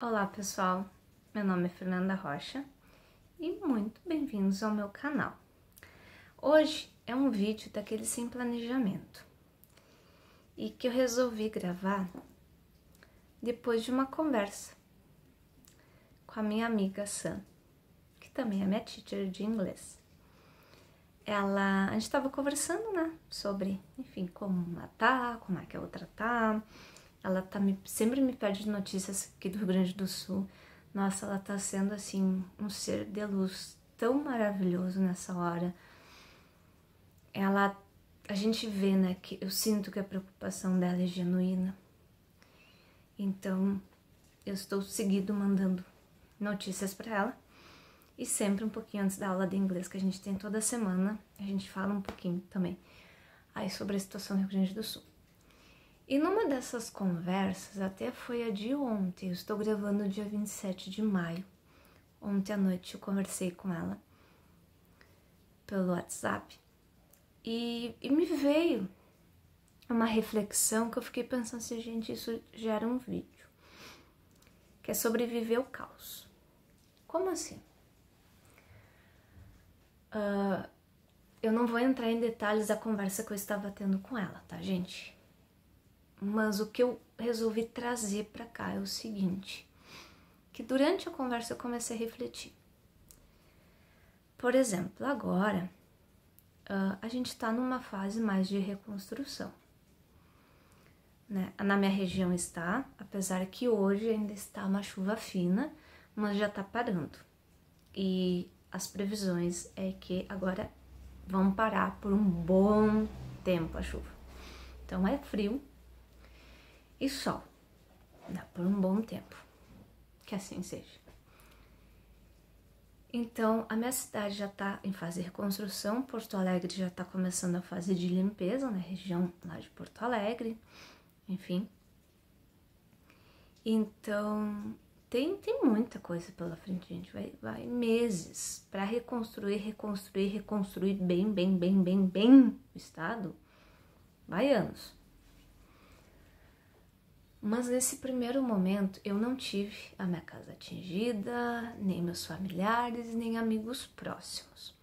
Olá pessoal, meu nome é Fernanda Rocha e muito bem-vindos ao meu canal. Hoje é um vídeo daquele sem planejamento e que eu resolvi gravar depois de uma conversa com a minha amiga Sam, que também é minha teacher de inglês. A gente estava conversando, né, sobre, enfim, como uma tá, como é que a outra tá. Ela sempre me pede notícias aqui do Rio Grande do Sul. Nossa, ela tá sendo, assim, um ser de luz tão maravilhoso nessa hora. A gente vê, né, que eu sinto que a preocupação dela é genuína. Então, eu estou seguido mandando notícias para ela. E sempre um pouquinho antes da aula de inglês que a gente tem toda semana, a gente fala um pouquinho também aí sobre a situação do Rio Grande do Sul. E numa dessas conversas, até foi a de ontem, eu estou gravando dia 27 de maio. Ontem à noite eu conversei com ela pelo WhatsApp e me veio uma reflexão que eu fiquei pensando assim, gente, isso gera um vídeo, que é sobreviver ao caos. Como assim? Eu não vou entrar em detalhes da conversa que eu estava tendo com ela, tá, gente? Mas o que eu resolvi trazer para cá é o seguinte, que durante a conversa eu comecei a refletir. Por exemplo, agora a gente está numa fase mais de reconstrução, né? Na minha região está, apesar que hoje ainda está uma chuva fina, mas já está parando. E as previsões é que agora vão parar por um bom tempo a chuva. Então é frio e sol, dá por um bom tempo, que assim seja. Então, a minha cidade já está em fase de reconstrução, Porto Alegre já está começando a fase de limpeza, na região lá de Porto Alegre, enfim. Então, tem muita coisa pela frente, gente, vai meses para reconstruir bem o estado, vai anos. Mas nesse primeiro momento eu não tive a minha casa atingida, nem meus familiares, nem amigos próximos.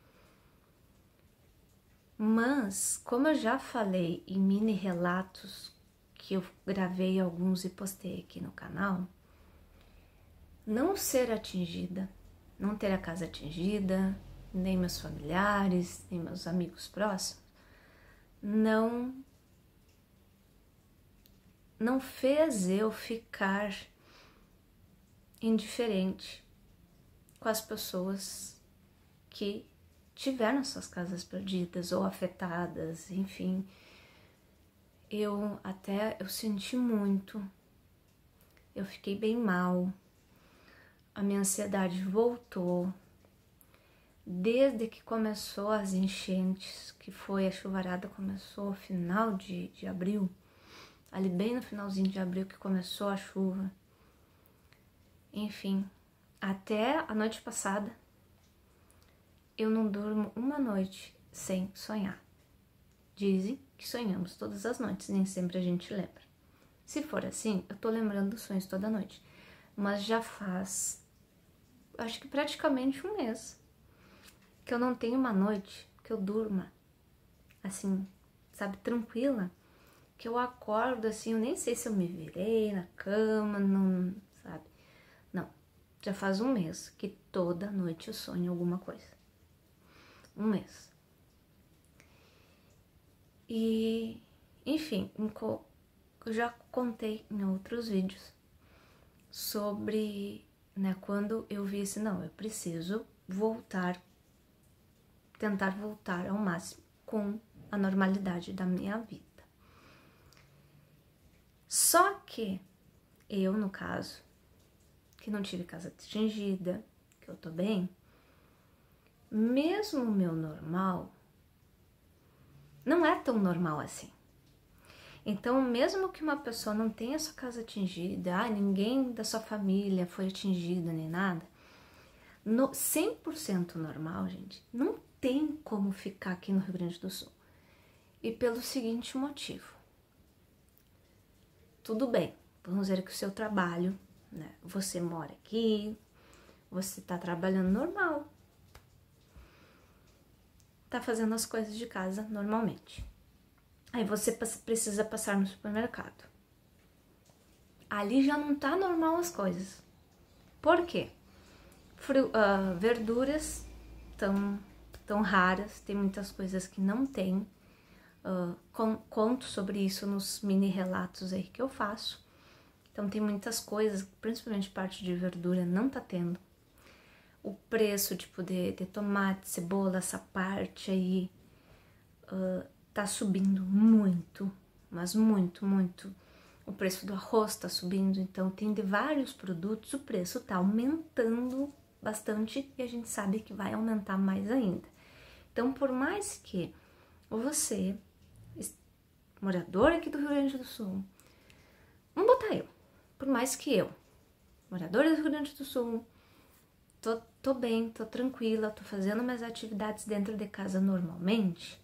Mas, como eu já falei em mini relatos que eu gravei alguns e postei aqui no canal, não ser atingida, não ter a casa atingida, nem meus familiares, nem meus amigos próximos, não fez eu ficar indiferente com as pessoas que tiveram suas casas perdidas ou afetadas, enfim. Eu senti muito, eu fiquei bem mal, a minha ansiedade voltou. Desde que começou as enchentes, que foi a chuvarada, começou no final de abril, ali bem no finalzinho de abril que começou a chuva. Enfim, até a noite passada, eu não durmo uma noite sem sonhar. Dizem que sonhamos todas as noites, nem sempre a gente lembra. Se for assim, eu tô lembrando dos sonhos toda noite. Mas já faz, acho que praticamente um mês, que eu não tenho uma noite que eu durma, assim, sabe, tranquila. Que eu acordo assim, eu nem sei se eu me virei na cama, não, sabe? Não, já faz um mês que toda noite eu sonho alguma coisa. Um mês. E, enfim, eu já contei em outros vídeos sobre, né, quando eu vi assim, não, eu preciso tentar voltar ao máximo com a normalidade da minha vida. Só que eu, no caso, que não tive casa atingida, que eu tô bem, mesmo o meu normal não é tão normal assim. Então, mesmo que uma pessoa não tenha sua casa atingida, ninguém da sua família foi atingido nem nada, no 100% normal, gente, não tem como ficar aqui no Rio Grande do Sul. E pelo seguinte motivo. Tudo bem, vamos dizer que o seu trabalho, né? Você mora aqui, você tá trabalhando normal, tá fazendo as coisas de casa normalmente. Aí você precisa passar no supermercado. Ali já não tá normal as coisas. Por quê? Verduras tão raras, tem muitas coisas que não tem. Conto sobre isso nos mini relatos aí que eu faço. Então tem muitas coisas, principalmente parte de verdura, não tá tendo. O preço tipo de tomate, cebola, essa parte aí tá subindo muito, mas muito, muito. O preço do arroz tá subindo, então tem de vários produtos, o preço tá aumentando bastante e a gente sabe que vai aumentar mais ainda. Então, por mais que você, morador aqui do Rio Grande do Sul, vamos botar eu, por mais que eu, moradora do Rio Grande do Sul, tô bem, tô tranquila, tô fazendo minhas atividades dentro de casa normalmente,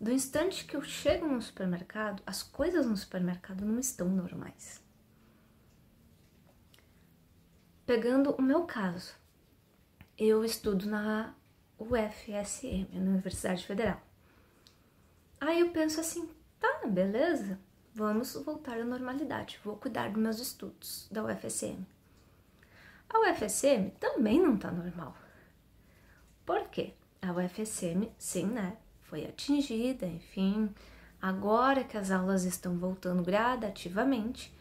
do instante que eu chego no supermercado, as coisas no supermercado não estão normais. Pegando o meu caso, eu estudo na UFSM, na Universidade Federal. Aí eu penso assim, tá, beleza, vamos voltar à normalidade, vou cuidar dos meus estudos da UFSM. A UFSM também não tá normal. Por quê? A UFSM, sim, né, foi atingida, enfim, agora que as aulas estão voltando gradativamente,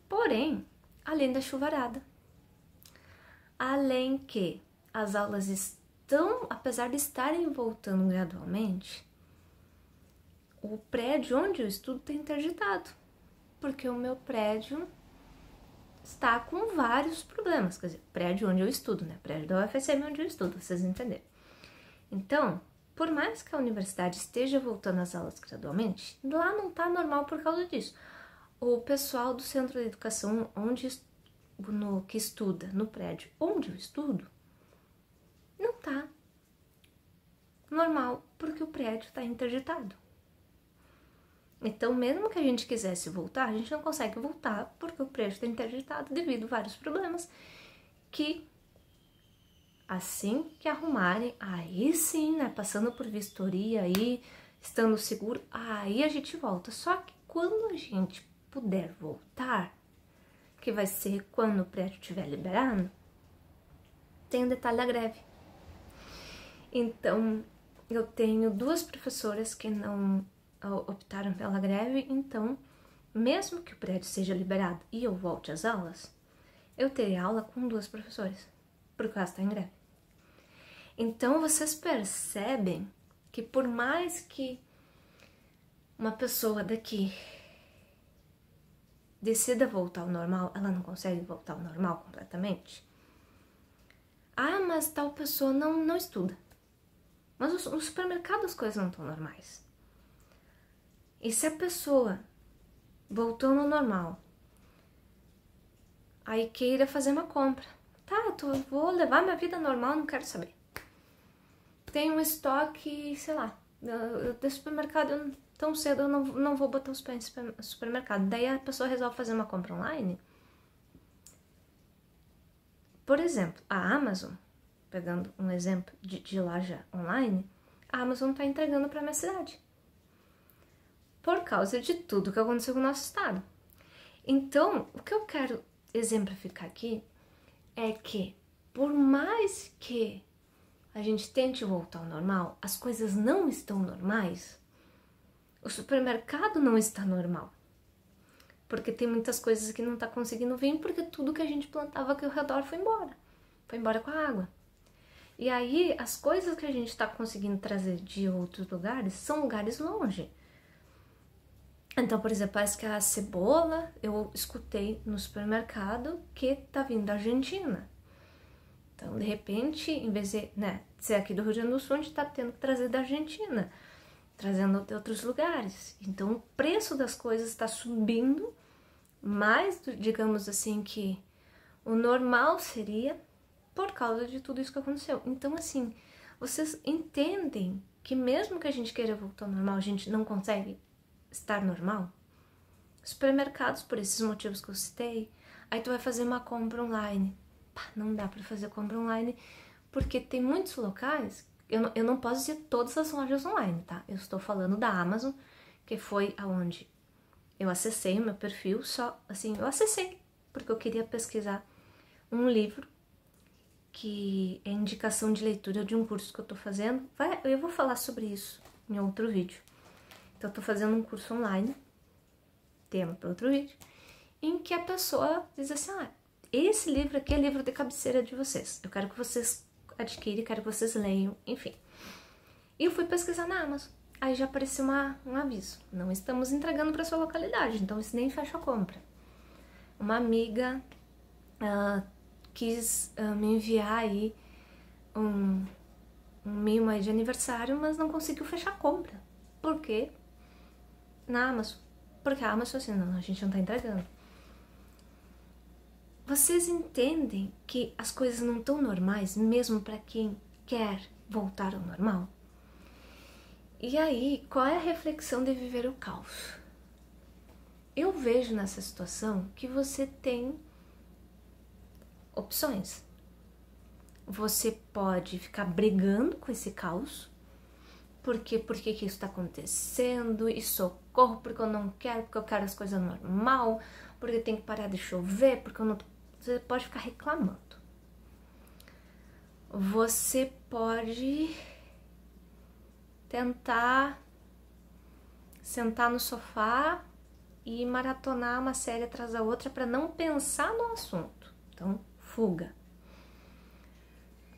porém, além da chuvarada. Além que as aulas estão, apesar de estarem voltando gradualmente, o prédio onde eu estudo está interditado, porque o meu prédio está com vários problemas, quer dizer, prédio onde eu estudo, né? Prédio da UFSM onde eu estudo, vocês entenderam. Então, por mais que a universidade esteja voltando às aulas gradualmente, lá não está normal por causa disso. O pessoal do centro de educação que estuda no prédio onde eu estudo, não tá normal, porque o prédio está interditado. Então, mesmo que a gente quisesse voltar, a gente não consegue voltar, porque o prédio está interditado devido a vários problemas, que assim que arrumarem, aí sim, né, passando por vistoria, aí, estando seguro, aí a gente volta. Só que quando a gente puder voltar, que vai ser quando o prédio estiver liberado, tem um detalhe da greve. Então, eu tenho 2 professoras que não optaram pela greve, então, mesmo que o prédio seja liberado e eu volte às aulas, eu terei aula com 2 professoras, porque elas estão em greve. Então, vocês percebem que por mais que uma pessoa daqui decida voltar ao normal, ela não consegue voltar ao normal completamente. Ah, mas tal pessoa não estuda. Mas no supermercado as coisas não estão normais. E se a pessoa voltou no normal, aí queira fazer uma compra, tá, vou levar minha vida normal, não quero saber. Tem um estoque, sei lá, do supermercado, tão cedo eu não vou botar os pés no supermercado. Daí a pessoa resolve fazer uma compra online. Por exemplo, a Amazon, pegando um exemplo de loja online, a Amazon está entregando para minha cidade. Por causa de tudo que aconteceu com o nosso estado. Então, o que eu quero exemplificar aqui é que, por mais que a gente tente voltar ao normal, as coisas não estão normais, o supermercado não está normal. Porque tem muitas coisas que não está conseguindo vir, porque tudo que a gente plantava aqui ao redor foi embora. Foi embora com a água. E aí, as coisas que a gente está conseguindo trazer de outros lugares são lugares longe. Então, por exemplo, parece que a cebola, eu escutei no supermercado que tá vindo da Argentina. Então, de repente, em vez de ser aqui do Rio Grande do Sul, a gente tá tendo que trazer da Argentina, trazendo de outros lugares. Então, o preço das coisas está subindo mais, digamos assim, que o normal seria por causa de tudo isso que aconteceu. Então, assim, vocês entendem que mesmo que a gente queira voltar ao normal, a gente não consegue estar normal? Supermercados, por esses motivos que eu citei, Aí tu vai fazer uma compra online. Pá, não dá pra fazer compra online porque tem muitos locais. Eu não posso dizer todas as lojas online, tá? Eu estou falando da Amazon, que foi aonde eu acessei o meu perfil, só assim, eu acessei porque eu queria pesquisar um livro que é indicação de leitura de um curso que eu tô fazendo. Eu vou falar sobre isso em outro vídeo. Então eu tô fazendo um curso online, tema para outro vídeo, em que a pessoa diz assim, esse livro aqui é livro de cabeceira de vocês. Eu quero que vocês adquirem, quero que vocês leiam, enfim. E eu fui pesquisar na Amazon. Aí já apareceu um aviso. Não estamos entregando para sua localidade, então isso nem fecha a compra. Uma amiga quis me enviar aí um mimo aí de aniversário, mas não conseguiu fechar a compra. Por quê? Na Amazon. Porque a Amazon assim, não, a gente não tá entregando. Vocês entendem que as coisas não estão normais, mesmo para quem quer voltar ao normal? E aí, qual é a reflexão de viver o caos? Eu vejo nessa situação que você tem opções. Você pode ficar brigando com esse caos, por que isso está acontecendo, e socorro, porque eu não quero, porque eu quero as coisas normal, porque tem que parar de chover, porque eu não... Você pode ficar reclamando. Você pode tentar sentar no sofá e maratonar uma série atrás da outra para não pensar no assunto. Então, fuga.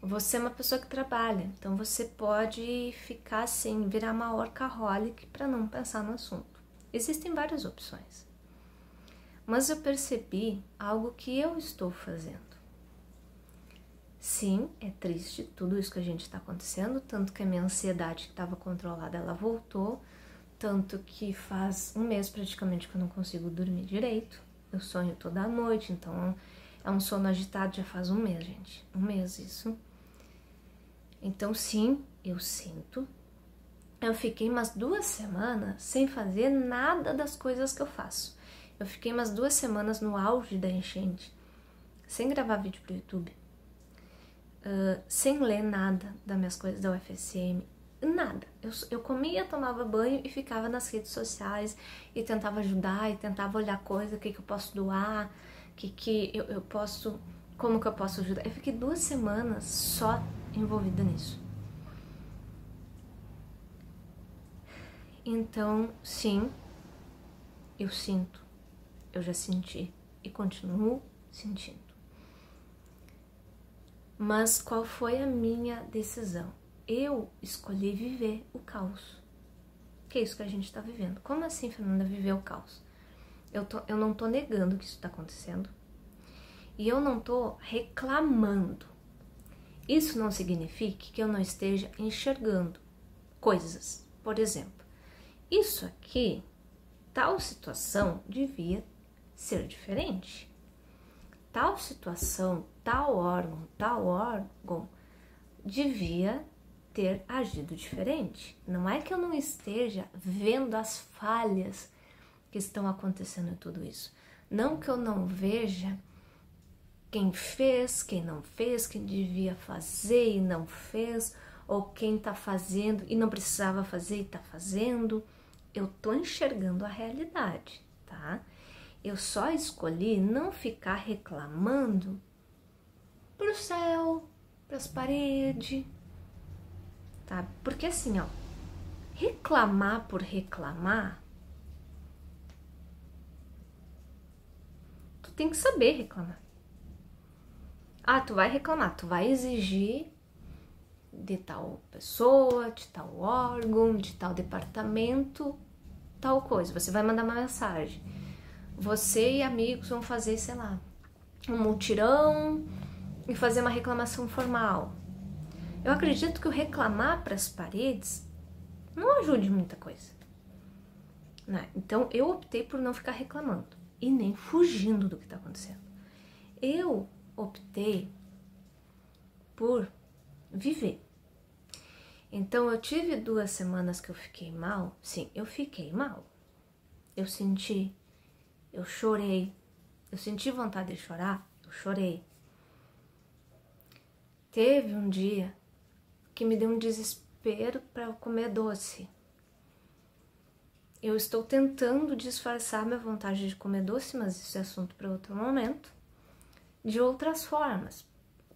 Você é uma pessoa que trabalha, então você pode ficar assim, virar uma workaholic para não pensar no assunto. Existem várias opções. Mas eu percebi algo que eu estou fazendo. Sim, é triste tudo isso que a gente está acontecendo, tanto que a minha ansiedade que estava controlada, ela voltou, tanto que faz um mês praticamente que eu não consigo dormir direito, eu sonho toda noite, então é um sono agitado já faz um mês, gente, um mês isso. Então sim, eu sinto, eu fiquei umas 2 semanas sem fazer nada das coisas que eu faço. Eu fiquei umas 2 semanas no auge da enchente, sem gravar vídeo pro YouTube, sem ler nada das minhas coisas da UFSM, nada. Eu comia, tomava banho e ficava nas redes sociais e tentava ajudar e tentava olhar coisa, o que eu posso doar, eu posso, como que eu posso ajudar. Eu fiquei 2 semanas só envolvida nisso. Então, sim, eu sinto. Eu já senti e continuo sentindo. Mas qual foi a minha decisão? Eu escolhi viver o caos. Que é isso que a gente está vivendo. Como assim, Fernanda, viver o caos? Eu não tô negando que isso está acontecendo. E eu não tô reclamando. Isso não significa que eu não esteja enxergando coisas. Por exemplo, isso aqui, tal situação devia ser diferente. Tal situação, tal órgão devia ter agido diferente. Não é que eu não esteja vendo as falhas que estão acontecendo em tudo isso. Não que eu não veja quem fez, quem não fez, quem devia fazer e não fez, ou quem tá fazendo e não precisava fazer e tá fazendo. Eu tô enxergando a realidade, tá? Eu só escolhi não ficar reclamando pro céu, pras paredes, tá? Porque assim, ó, reclamar por reclamar, tu tem que saber reclamar. Tu vai reclamar, tu vai exigir de tal pessoa, de tal órgão, de tal departamento, tal coisa. Você vai mandar uma mensagem. Você e amigos vão fazer, sei lá, um mutirão e fazer uma reclamação formal. Eu acredito que o reclamar para as paredes não ajude muita coisa, né? Então eu optei por não ficar reclamando e nem fugindo do que está acontecendo. Eu optei por viver. Então eu tive 2 semanas que eu fiquei mal. Sim, eu fiquei mal. Eu senti, eu chorei, Eu senti vontade de chorar, eu chorei. Teve um dia que me deu um desespero para comer doce. Eu estou tentando disfarçar minha vontade de comer doce, mas isso é assunto para outro momento, de outras formas,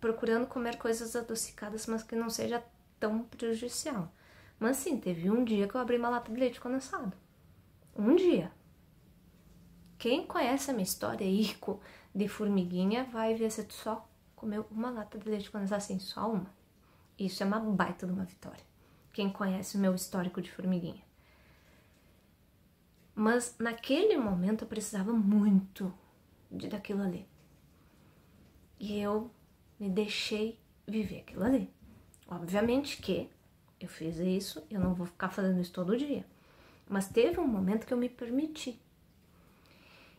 procurando comer coisas adocicadas, mas que não seja tão prejudicial. Mas sim, teve um dia que eu abri uma lata de leite condensado. Um dia. Quem conhece a minha história aí de formiguinha vai ver se tu só comeu uma lata de leite condensado, assim, só uma. Isso é uma baita de uma vitória. Quem conhece o meu histórico de formiguinha. Mas naquele momento eu precisava muito daquilo ali. E eu me deixei viver aquilo ali. Obviamente que eu fiz isso, eu não vou ficar fazendo isso todo dia. Mas teve um momento que eu me permiti.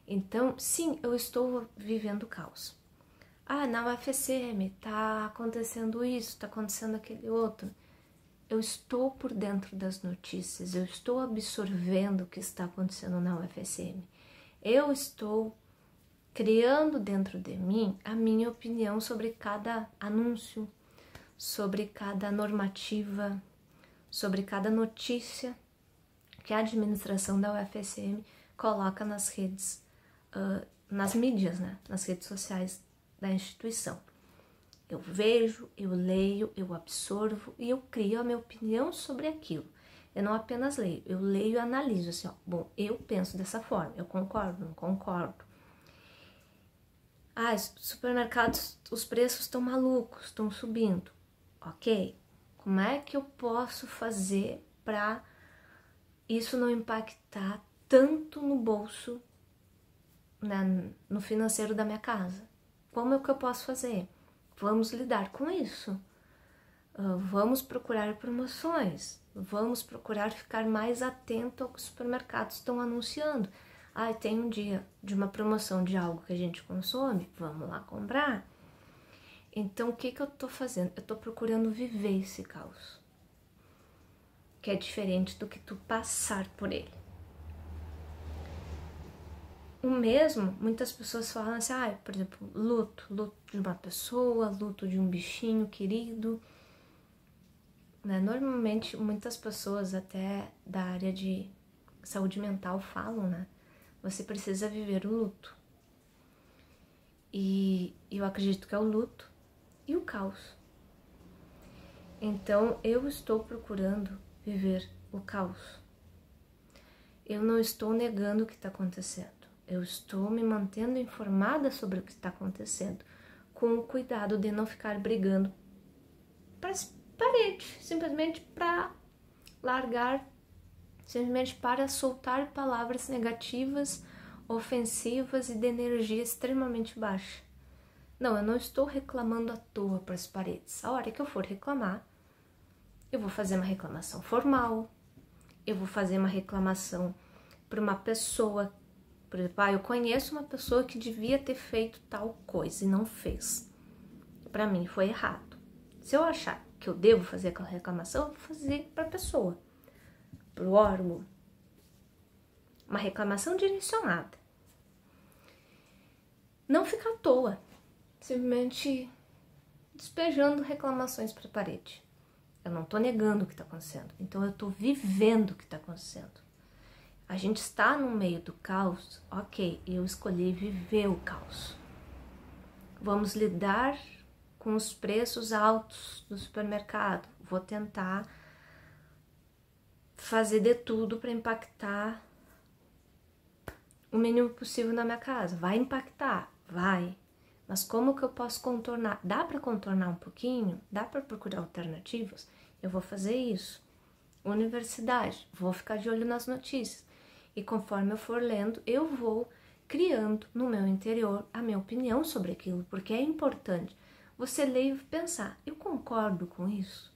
Então, sim, eu estou vivendo caos. Ah, na UFSM tá acontecendo isso, tá acontecendo aquele outro. Eu estou por dentro das notícias, eu estou absorvendo o que está acontecendo na UFSM. Eu estou criando dentro de mim a minha opinião sobre cada anúncio, sobre cada normativa, sobre cada notícia que a administração da UFSM coloca nas redes, nas mídias, né? Nas redes sociais da instituição. Eu vejo, eu leio, eu absorvo e eu crio a minha opinião sobre aquilo. Eu não apenas leio, eu leio e analiso assim, ó, bom, eu penso dessa forma, eu concordo, não concordo. Ah, supermercados, os preços estão malucos, estão subindo. Ok, como é que eu posso fazer para isso não impactar tanto no bolso, né, no financeiro da minha casa? Como é que eu posso fazer? Vamos lidar com isso. Vamos procurar promoções. Vamos procurar ficar mais atento ao que os supermercados estão anunciando. Ah, tem um dia de uma promoção de algo que a gente consome, vamos lá comprar. Então, o que eu tô fazendo? Eu tô procurando viver esse caos, que é diferente do que tu passar por ele. O mesmo, muitas pessoas falam assim, por exemplo, luto de uma pessoa, luto de um bichinho querido, né? Normalmente, muitas pessoas até da área de saúde mental falam, né? Você precisa viver o luto. E eu acredito que é o luto e o caos. Então, eu estou procurando viver o caos. Eu não estou negando o que está acontecendo. Eu estou me mantendo informada sobre o que está acontecendo, com o cuidado de não ficar brigando para as paredes, simplesmente para largar, simplesmente para soltar palavras negativas, ofensivas e de energia extremamente baixa. Não, eu não estou reclamando à toa para as paredes. A hora que eu for reclamar, eu vou fazer uma reclamação formal, eu vou fazer uma reclamação para uma pessoa. Por exemplo, eu conheço uma pessoa que devia ter feito tal coisa e não fez. Para mim foi errado. Se eu achar que eu devo fazer aquela reclamação, eu vou fazer para a pessoa, para o órgão. Uma reclamação direcionada. Não fica à toa, simplesmente despejando reclamações para a parede. Eu não estou negando o que está acontecendo, então eu estou vivendo o que está acontecendo. A gente está no meio do caos, ok, eu escolhi viver o caos. Vamos lidar com os preços altos do supermercado. Vou tentar fazer de tudo para impactar o mínimo possível na minha casa. Vai impactar? Vai. Mas como que eu posso contornar? Dá para contornar um pouquinho? Dá para procurar alternativas? Eu vou fazer isso. Universidade, vou ficar de olho nas notícias. E conforme eu for lendo, eu vou criando no meu interior a minha opinião sobre aquilo, porque é importante você ler e pensar, eu concordo com isso?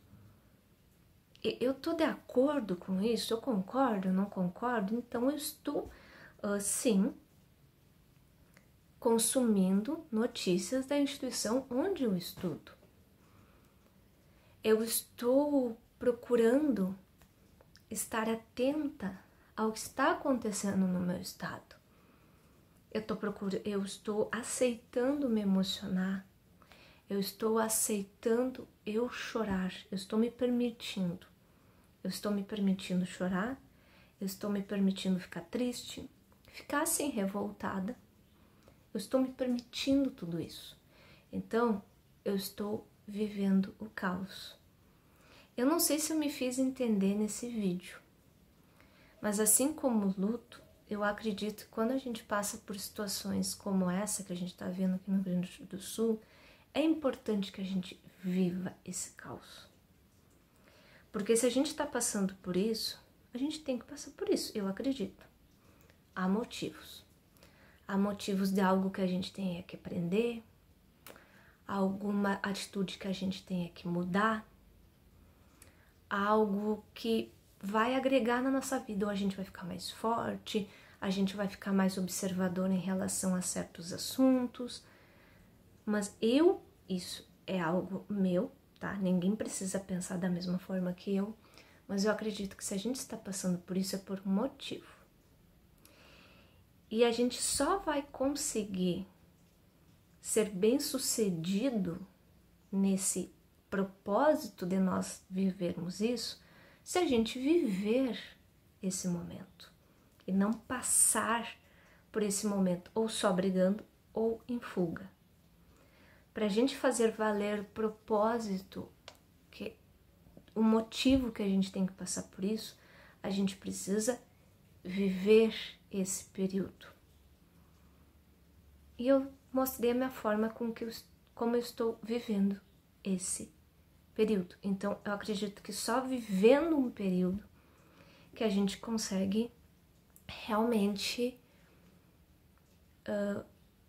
Eu estou de acordo com isso? Eu concordo, não concordo? Então eu estou, sim, consumindo notícias da instituição onde eu estudo. Eu estou procurando estar atenta ao que está acontecendo no meu estado. eu estou aceitando me emocionar, eu estou aceitando eu chorar, eu estou me permitindo chorar, eu estou me permitindo ficar triste, ficar assim revoltada, eu estou me permitindo tudo isso. Então, eu estou vivendo o caos. Eu não sei se eu me fiz entender nesse vídeo, mas assim como o luto, eu acredito que quando a gente passa por situações como essa que a gente está vendo aqui no Rio Grande do Sul, é importante que a gente viva esse caos. Porque se a gente está passando por isso, a gente tem que passar por isso, eu acredito. Há motivos. Há motivos de algo que a gente tenha que aprender, alguma atitude que a gente tenha que mudar, algo que vai agregar na nossa vida, ou a gente vai ficar mais forte, a gente vai ficar mais observador em relação a certos assuntos, mas isso é algo meu, tá? Ninguém precisa pensar da mesma forma que eu, mas eu acredito que se a gente está passando por isso é por um motivo. E a gente só vai conseguir ser bem-sucedido nesse propósito de nós vivermos isso, se a gente viver esse momento e não passar por esse momento ou só brigando ou em fuga. Para a gente fazer valer o propósito, o motivo que a gente tem que passar por isso, a gente precisa viver esse período. E eu mostrei a minha forma como eu estou vivendo esse período. Então, eu acredito que só vivendo um período que a gente consegue realmente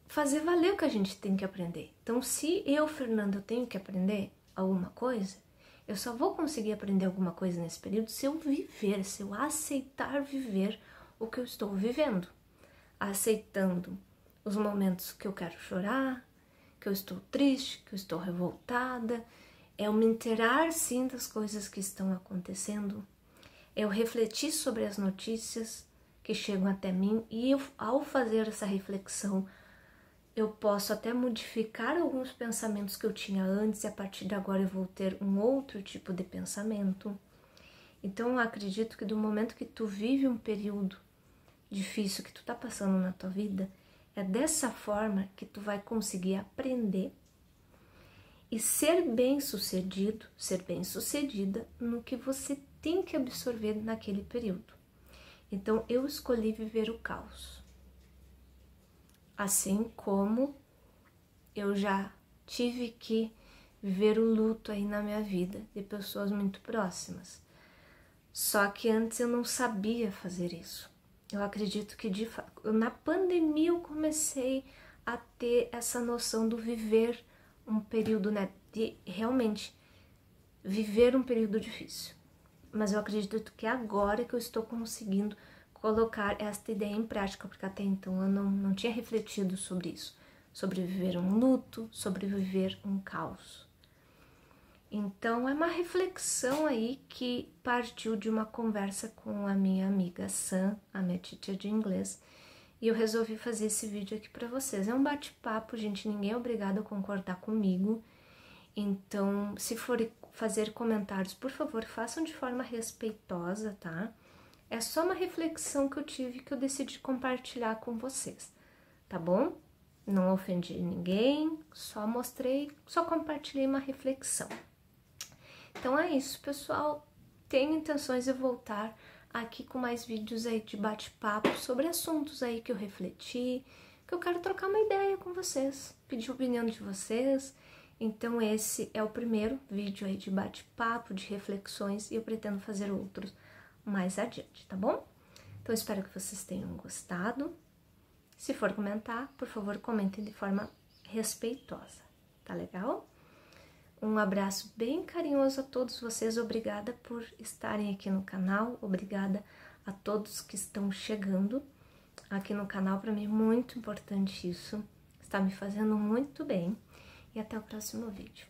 fazer valer o que a gente tem que aprender. Então, se eu, Fernanda, eu tenho que aprender alguma coisa, eu só vou conseguir aprender alguma coisa nesse período se eu viver, se eu aceitar viver o que eu estou vivendo. Aceitando os momentos que eu quero chorar, que eu estou triste, que eu estou revoltada, é eu me inteirar sim das coisas que estão acontecendo, é eu refletir sobre as notícias que chegam até mim e ao fazer essa reflexão, eu posso até modificar alguns pensamentos que eu tinha antes e a partir de agora eu vou ter um outro tipo de pensamento. Então eu acredito que do momento que tu vive um período difícil que tu tá passando na tua vida, é dessa forma que tu vai conseguir aprender e ser bem-sucedido, ser bem-sucedida no que você tem que absorver naquele período. Então, eu escolhi viver o caos. Assim como eu já tive que viver o luto aí na minha vida de pessoas muito próximas. Só que antes eu não sabia fazer isso. Eu acredito que na pandemia eu comecei a ter essa noção do viver um período, né, de realmente viver um período difícil. Mas eu acredito que agora que eu estou conseguindo colocar esta ideia em prática, porque até então eu não tinha refletido sobre isso, sobre viver um luto, sobre viver um caos. Então é uma reflexão aí que partiu de uma conversa com a minha amiga Sam, a minha teacher de inglês, e eu resolvi fazer esse vídeo aqui para vocês. É um bate-papo, gente, ninguém é obrigado a concordar comigo. Então, se forem fazer comentários, por favor, façam de forma respeitosa, tá? É só uma reflexão que eu tive que eu decidi compartilhar com vocês, tá bom? Não ofendi ninguém, só compartilhei uma reflexão. Então é isso, pessoal. Tenho intenções de voltar aqui com mais vídeos aí de bate-papo sobre assuntos aí que eu refleti, que eu quero trocar uma ideia com vocês, pedir a opinião de vocês. Então esse é o primeiro vídeo aí de bate-papo, de reflexões, e eu pretendo fazer outros mais adiante, tá bom? Então espero que vocês tenham gostado. Se for comentar, por favor, comentem de forma respeitosa, tá legal? Um abraço bem carinhoso a todos vocês, obrigada por estarem aqui no canal, obrigada a todos que estão chegando aqui no canal, para mim é muito importante isso, está me fazendo muito bem, e até o próximo vídeo.